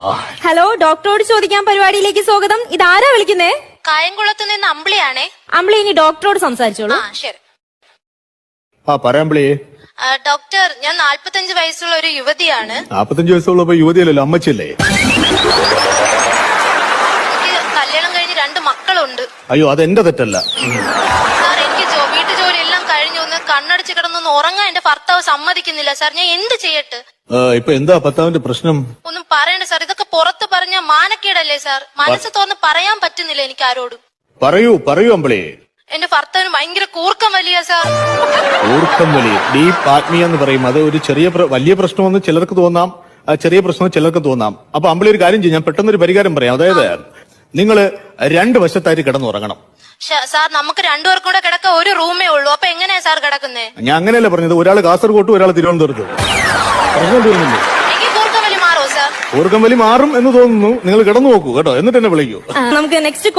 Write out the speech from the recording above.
Hello, ഡോക്ടറോട് ചോദിക്കാൻ പരിപാടിയിലേക്ക് സ്വാഗതം. ഇതാരാ വിളിക്കുന്നേ? കായംകുളത്ത് നിന്ന് അമ്പിളിയാണേ. അമ്പിളി, ഇനി ഡോക്ടറോട് സംസാരിച്ചോളൂ. ശരി. പറയാമ്പിളി. ഡോക്ടർ, ഞാൻ 45 വയസ്സുള്ള ഒരു യുവതിയാണ്. 45 വയസ്സുള്ളപ്പോ യുവതിയല്ലല്ലോ, അമ്മച്ചല്ലേ? എനിക്ക് കല്യാണം കഴിഞ്ഞ് 2 മക്കളുണ്ട്. അയ്യോ, അതെന്റെ തെറ്റല്ല. സാർ, എനിക്ക് വീട്ടു ജോലി എല്ലാം കഴിഞ്ഞു. ഒന്ന് കണ്ണടച്ച് കിടന്നൊന്ന് ഉറങ്ങാൻ എന്റെ ഭർത്താവ് സമ്മതിക്കുന്നില്ല. സാർ, ഞാൻ എന്ത് ചെയ്യട്ടെ? ഇപ്പൊ എന്താ ഭർത്താവിന്റെ പ്രശ്നം? ഒന്നും പറയണ്ട സാർ, ഇതൊക്കെ പുറത്ത് പറഞ്ഞ മാനക്കേടല്ലേ സാർ? മനസ്സ് തുറന്ന് പറയാൻ പറ്റുന്നില്ല എനിക്ക് ആരോടും. പറയൂ അമ്പിളി. എന്റെ ഭർത്താവിന് ഭയങ്കര കൂർക്കം വലിയ സാർ. കൂർക്കം വലി, ഡീപ് ആത്മീയ എന്ന് പറയും. അത് ഒരു വലിയ പ്രശ്നമെന്ന് ചിലർക്ക് തോന്നാം, ചെറിയ പ്രശ്നം ചിലർക്ക് തോന്നാം. അപ്പൊ അമ്പിളി ഒരു കാര്യം ചെയ്യും, ഞാൻ പെട്ടെന്നൊരു പരിഹാരം പറയാം. അതായത് നിങ്ങള് 2 വശത്തായിട്ട് കിടന്നുറങ്ങണം. സാർ, നമുക്ക് 2 പേർക്കും കൂടെ കിടക്കാൻ ഒരു റൂമേ ഉള്ളൂ. അപ്പൊ എങ്ങനെയാ സാർ കിടക്കുന്നേ? ഞാൻ അങ്ങനെയല്ല പറഞ്ഞത്. ഒരാൾ കാസർഗോട്ടും ഒരാൾ തിരുവനന്തപുരത്തും. പ്രശ്നം തീർന്നില്ലേ? എനിക്ക് കൂർക്കം വലി മാറോ സാർ? കൂർക്കം വലി മാറും എന്ന് തോന്നുന്നു. നിങ്ങൾ കിടന്നു നോക്കൂ കേട്ടോ, എന്നിട്ട് എന്നെ വിളിക്കൂ. നമുക്ക് നെക്സ്റ്റ്